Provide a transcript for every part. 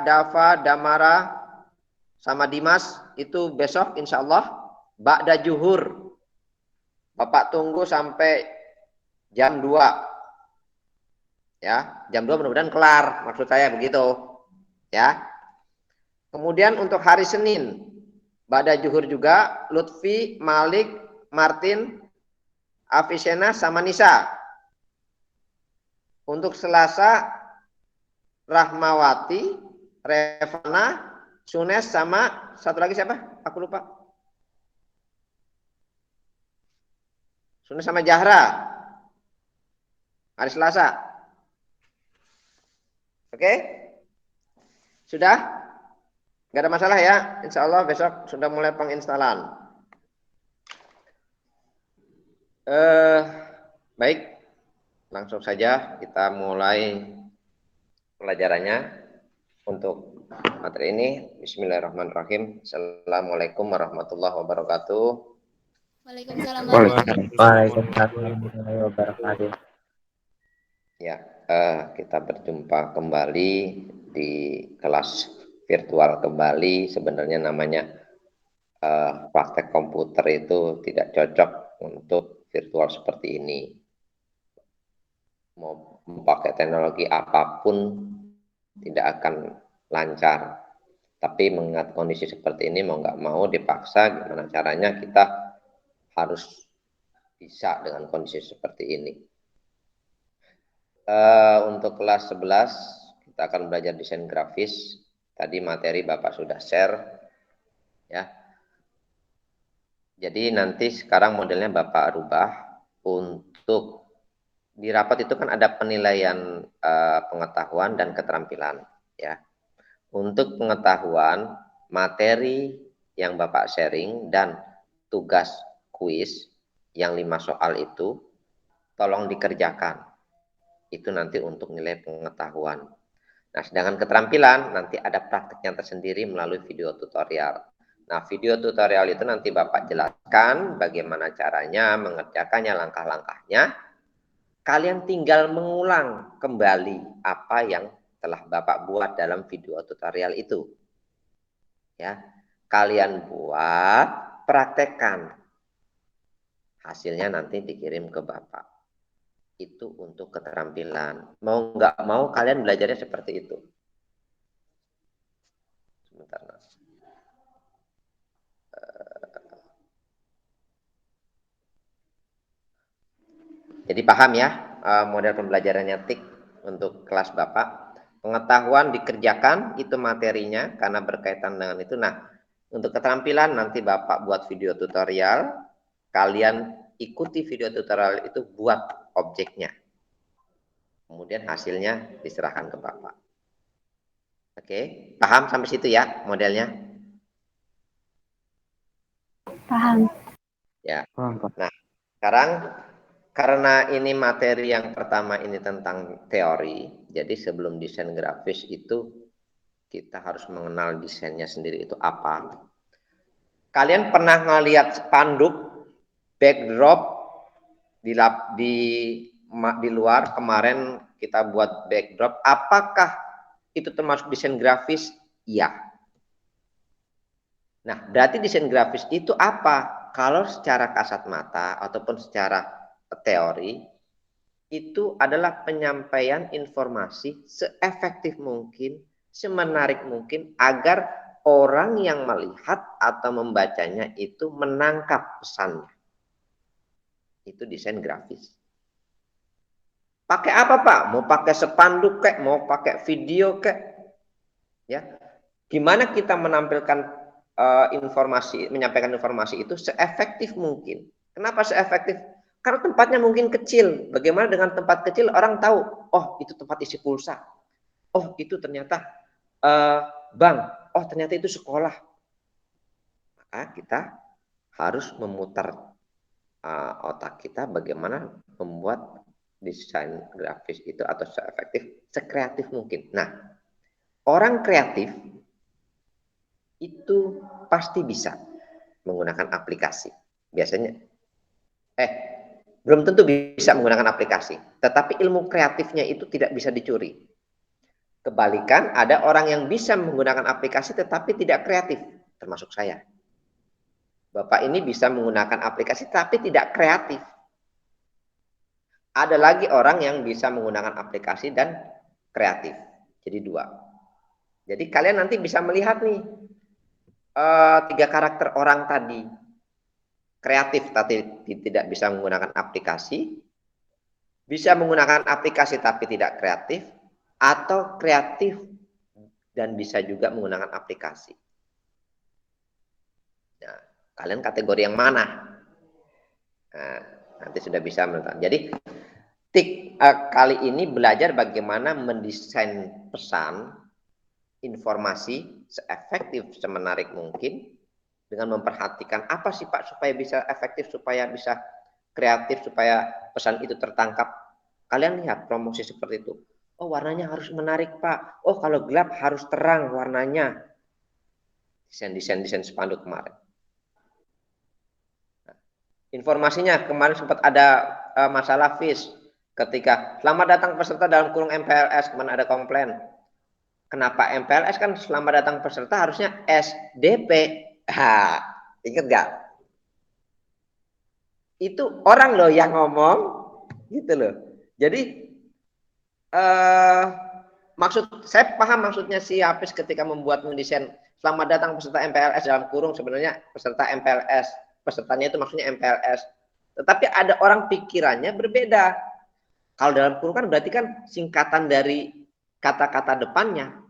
Dafa, Damara, sama Dimas itu besok insya Allah ba'da juhur. Bapak tunggu sampai jam 2. Ya, jam 2 mudah-mudahan kelar, maksud saya begitu. Ya. Kemudian untuk hari Senin, ba'da juhur juga Lutfi, Malik, Martin, Afisena sama Nisa. Untuk Selasa Rahmawati, Revana, Sunes sama satu lagi siapa? Aku lupa. Sunes sama Jahra. Hari Selasa. Oke? Sudah? Gak ada masalah ya? Insya Allah besok sudah mulai penginstalan. Baik. Langsung saja kita mulai pelajarannya. Untuk materi ini, bismillahirrahmanirrahim. Assalamualaikum warahmatullahi wabarakatuh. Waalaikumsalam warahmatullahi wabarakatuh. Ya, kita berjumpa kembali di kelas virtual kembali. Sebenarnya namanya praktek komputer itu tidak cocok untuk virtual seperti ini. Mau memakai teknologi apapun tidak akan lancar. Tapi mengingat kondisi seperti ini mau nggak mau dipaksa, gimana caranya kita harus bisa dengan kondisi seperti ini. Untuk kelas 11 kita akan belajar desain grafis. Tadi materi Bapak sudah share ya. Jadi nanti sekarang modelnya Bapak rubah. Untuk di rapat itu kan ada penilaian pengetahuan dan keterampilan ya. Untuk pengetahuan, materi yang Bapak sharing dan tugas kuis yang 5 soal itu tolong dikerjakan. Itu nanti untuk nilai pengetahuan. Nah, sedangkan keterampilan nanti ada prakteknya tersendiri melalui video tutorial. Nah, video tutorial itu nanti Bapak jelaskan bagaimana caranya mengerjakannya, langkah-langkahnya. Kalian tinggal mengulang kembali apa yang telah Bapak buat dalam video tutorial itu. Ya, kalian buat, praktekkan. Hasilnya nanti dikirim ke Bapak. Itu untuk keterampilan. Mau nggak mau kalian belajarnya seperti itu. Sebentar. Jadi paham ya model pembelajarannya TIK untuk kelas Bapak. Pengetahuan dikerjakan itu materinya karena berkaitan dengan itu. Nah, untuk keterampilan nanti Bapak buat video tutorial. Kalian ikuti video tutorial itu buat objeknya. Kemudian hasilnya diserahkan ke Bapak. Oke, paham sampai situ ya modelnya? Paham. Ya. Nah, sekarang karena ini materi yang pertama ini tentang teori, jadi sebelum desain grafis itu kita harus mengenal desainnya sendiri itu apa. Kalian pernah ngelihat spanduk backdrop di luar kemarin kita buat backdrop, apakah itu termasuk desain grafis? Iya. Nah, berarti desain grafis itu apa? Kalau secara kasat mata ataupun secara teori, itu adalah penyampaian informasi seefektif mungkin, semenarik mungkin, agar orang yang melihat atau membacanya itu menangkap pesannya. Itu desain grafis. Pakai apa Pak? Mau pakai spanduk kek, mau pakai video kek? Ya, gimana kita menampilkan informasi, menyampaikan informasi itu seefektif mungkin. Kenapa seefektif? Karena tempatnya mungkin kecil. Bagaimana dengan tempat kecil orang tahu, oh itu tempat isi pulsa, oh itu ternyata bank, oh ternyata itu sekolah. Maka kita harus memutar otak kita bagaimana membuat desain grafis itu atau seefektif, sekreatif mungkin. Nah, orang kreatif itu pasti bisa menggunakan aplikasi. Biasanya, belum tentu bisa menggunakan aplikasi. Tetapi ilmu kreatifnya itu tidak bisa dicuri. Kebalikan, ada orang yang bisa menggunakan aplikasi tetapi tidak kreatif, termasuk saya. Bapak ini bisa menggunakan aplikasi tapi tidak kreatif. Ada lagi orang yang bisa menggunakan aplikasi dan kreatif. Jadi dua. Jadi kalian nanti bisa melihat nih tiga karakter orang tadi. Kreatif tapi tidak bisa menggunakan aplikasi, bisa menggunakan aplikasi tapi tidak kreatif, atau kreatif dan bisa juga menggunakan aplikasi. Nah, kalian kategori yang mana? Nah, nanti sudah bisa menentukan. Jadi kali ini belajar bagaimana mendesain pesan informasi seefektif, semenarik mungkin dengan memperhatikan apa sih Pak supaya bisa efektif, supaya bisa kreatif, supaya pesan itu tertangkap. Kalian lihat promosi seperti itu. Oh, warnanya harus menarik Pak. Oh, kalau gelap harus terang warnanya. Desain spanduk kemarin. Informasinya kemarin sempat ada masalah fish ketika selamat datang peserta dalam kurung MPLS, kemana ada komplain. Kenapa MPLS kan selamat datang peserta harusnya SDP. Ingat gak? Itu orang loh yang ngomong gitu loh. Jadi maksud saya paham maksudnya si Hafiz ketika membuat mendesain selamat datang peserta MPLS dalam kurung, sebenarnya peserta MPLS, pesertanya itu maksudnya MPLS. Tetapi ada orang pikirannya berbeda. Kalau dalam kurung kan berarti kan singkatan dari kata-kata depannya.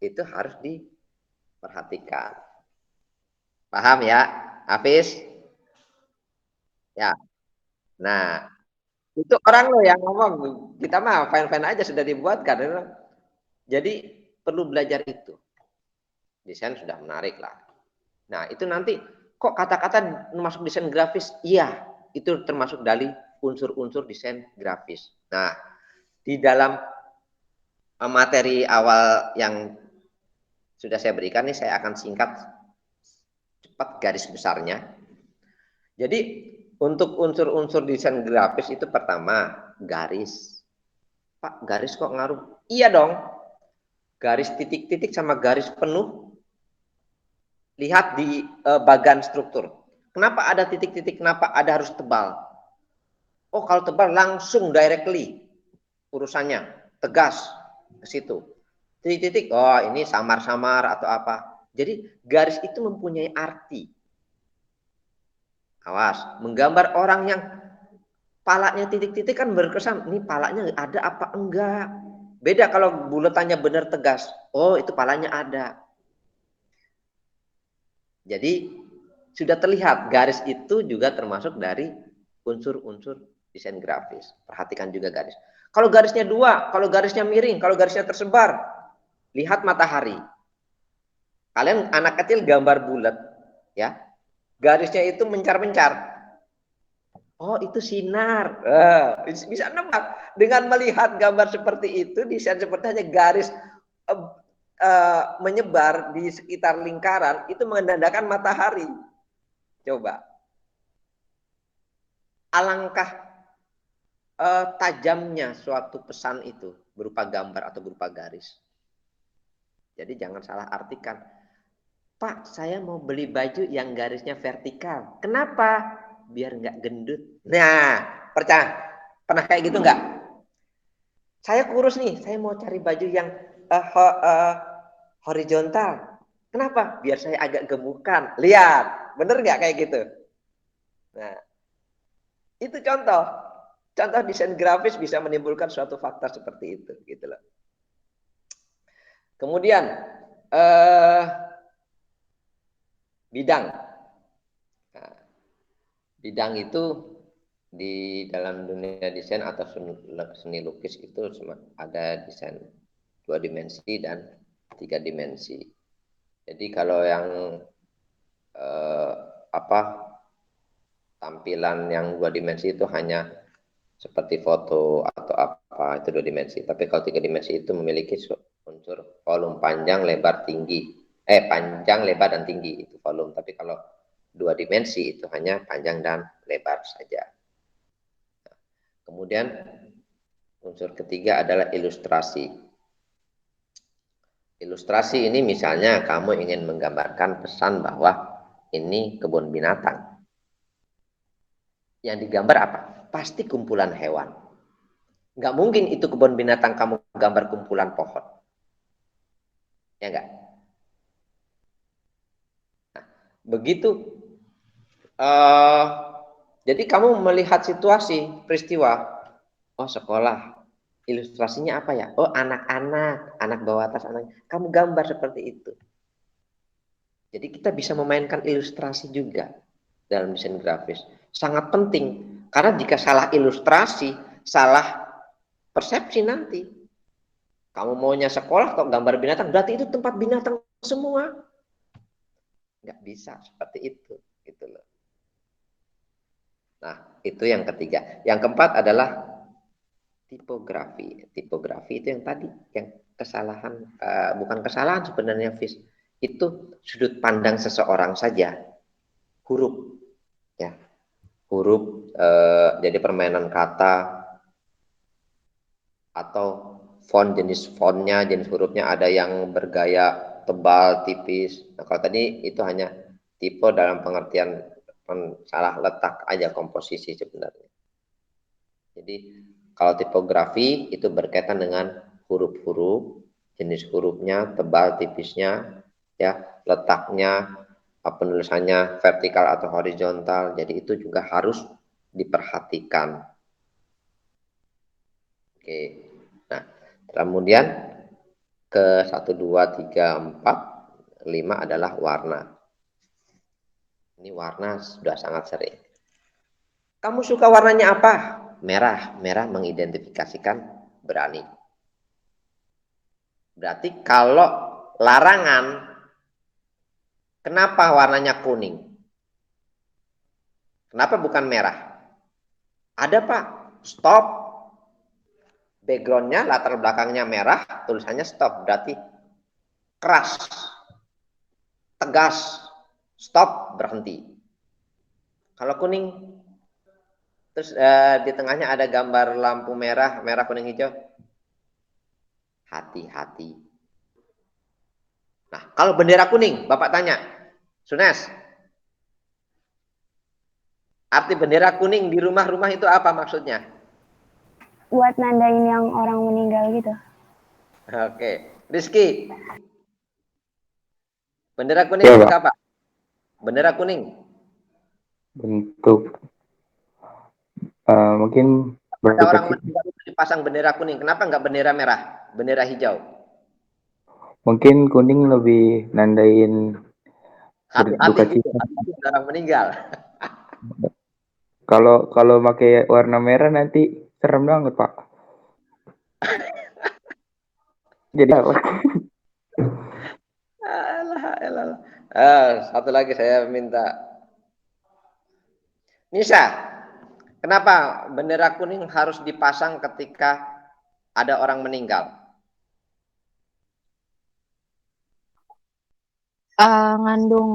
Itu harus diperhatikan. Paham ya, Hafiz? Ya. Nah, itu orang loh yang ngomong. Kita mah fine-fine aja sudah dibuatkan. Jadi perlu belajar itu. Desain sudah menarik lah. Nah, itu nanti kok kata-kata masuk desain grafis? Iya, itu termasuk dari unsur-unsur desain grafis. Nah, di dalam materi awal yang sudah saya berikan nih, saya akan singkat cepat garis besarnya. Jadi untuk unsur-unsur desain grafis itu pertama garis. Pak, garis kok ngaruh? Iya dong. Garis titik-titik sama garis penuh. Lihat di bagan struktur. Kenapa ada titik-titik? Kenapa ada harus tebal? Oh, kalau tebal langsung directly urusannya tegas ke situ. Titik-titik, oh ini samar-samar atau apa. Jadi garis itu mempunyai arti. Awas, menggambar orang yang palanya titik-titik kan berkesan, ini palanya ada apa enggak. Beda kalau buletannya benar tegas, oh itu palanya ada. Jadi sudah terlihat garis itu juga termasuk dari unsur-unsur desain grafis. Perhatikan juga garis. Kalau garisnya dua, kalau garisnya miring, kalau garisnya tersebar, lihat matahari. Kalian anak kecil gambar bulat, ya, garisnya itu mencar-mencar. Oh, itu sinar. Bisa nebak dengan melihat gambar seperti itu, desain seperti hanya garis menyebar di sekitar lingkaran itu menandakan matahari. Coba. Alangkah tajamnya suatu pesan itu berupa gambar atau berupa garis. Jadi jangan salah artikan. Pak, saya mau beli baju yang garisnya vertikal. Kenapa? Biar nggak gendut. Nah, pernah kayak gitu nggak? Saya kurus nih, saya mau cari baju yang horizontal. Kenapa? Biar saya agak gemukan. Lihat, bener nggak kayak gitu? Nah, itu contoh. Contoh desain grafis bisa menimbulkan suatu fakta seperti itu, gitu loh. Kemudian bidang. Nah, bidang itu di dalam dunia desain atau seni lukis itu ada desain 2 dimensi dan 3 dimensi. Jadi kalau yang tampilan yang 2 dimensi itu hanya seperti foto atau apa itu 2 dimensi. Tapi kalau 3 dimensi itu memiliki unsur volume panjang, lebar, tinggi. Panjang, lebar dan tinggi itu volume. Tapi kalau 2 dimensi itu hanya panjang dan lebar saja. Kemudian Unsur ketiga adalah ilustrasi. Ilustrasi ini misalnya kamu ingin menggambarkan pesan bahwa ini kebun binatang. Yang digambar apa? Pasti kumpulan hewan. Nggak mungkin itu kebun binatang kamu gambar kumpulan pohon. Ya nggak? Nah, begitu. Jadi kamu melihat situasi, peristiwa. Oh, sekolah. Ilustrasinya apa ya? Oh, anak-anak, anak bawah atas anak. Kamu gambar seperti itu. Jadi kita bisa memainkan ilustrasi juga dalam desain grafis. Sangat penting. Karena jika salah ilustrasi, salah persepsi nanti. Kamu maunya sekolah kok gambar binatang, berarti itu tempat binatang semua. Nggak bisa seperti itu. Gitu loh. Nah, itu yang ketiga. Yang keempat adalah tipografi. Tipografi itu yang tadi, yang kesalahan, bukan kesalahan sebenarnya, Fis. Itu sudut pandang seseorang saja. Huruf, ya. Huruf, jadi permainan kata, atau font, jenis fontnya, jenis hurufnya ada yang bergaya tebal, tipis. Nah, kalau tadi itu hanya tipe dalam pengertian salah letak aja komposisi sebenarnya. Jadi kalau tipografi itu berkaitan dengan huruf-huruf, jenis hurufnya, tebal, tipisnya, ya, letaknya, penulisannya vertikal atau horizontal. Jadi itu juga harus diperhatikan. Oke. Nah, kemudian ke 1, 2, 3, 4, 5 adalah warna. Ini warna sudah sangat sering. Kamu suka warnanya apa? Merah. Merah mengidentifikasikan berani. Berarti kalau larangan, kenapa warnanya kuning? Kenapa bukan merah? Ada, Pak. Stop. Backgroundnya, latar belakangnya merah, tulisannya stop. Berarti keras, tegas, stop, berhenti. Kalau kuning, terus di tengahnya ada gambar lampu merah, merah, kuning, hijau. Hati-hati. Nah, kalau bendera kuning, Bapak tanya, Sunes, arti bendera kuning di rumah-rumah itu apa maksudnya? Buat nandain yang orang meninggal gitu. Oke. Rizky, bendera kuning untuk apa? Bendera kuning. Bentuk mungkin Ada berduka orang cita. meninggal itu dipasang bendera kuning. Kenapa nggak bendera merah? Bendera hijau. Mungkin kuning lebih nandain Hati-hati berduka gitu. cita. Hati-hati orang meninggal. Kalau pakai warna merah nanti serem banget, Pak. Jadi Alah. Satu lagi saya minta. Nisa, kenapa bendera kuning harus dipasang ketika ada orang meninggal? Ngandung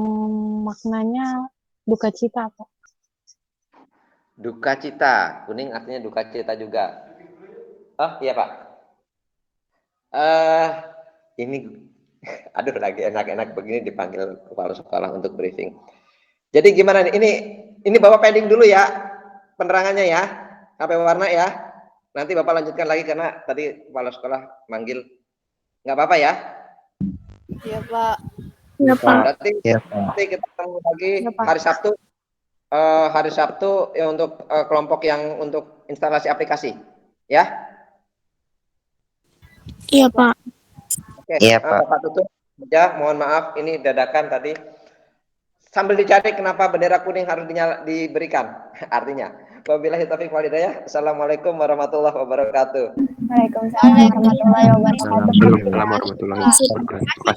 maknanya duka cita, Pak. Duka cita. Kuning artinya duka cita juga. Oh iya, Pak. Ini aduh, lagi enak-enak begini dipanggil kepala sekolah untuk briefing. Jadi gimana nih? Ini Bapak pending dulu ya penerangannya ya. Sampai warna ya. Nanti Bapak lanjutkan lagi karena tadi kepala sekolah manggil. Nggak apa-apa ya? Iya, Pak. Iya, Pak. Berarti nanti kita ketemu lagi hari Sabtu. Hari Sabtu ya untuk kelompok yang untuk instalasi aplikasi. Ya? Iya, Pak. Oke, Iya, Pak. Bapak tutup. Ya, mohon maaf ini dadakan tadi. Sambil dicari kenapa bendera kuning harus diberikan. Artinya, wabillahi taufiq wal hidayah. Assalamualaikum warahmatullahi wabarakatuh. Waalaikumsalam warahmatullahi wabarakatuh. Waalaikumsalam warahmatullahi wabarakatuh. Terima kasih, Pak.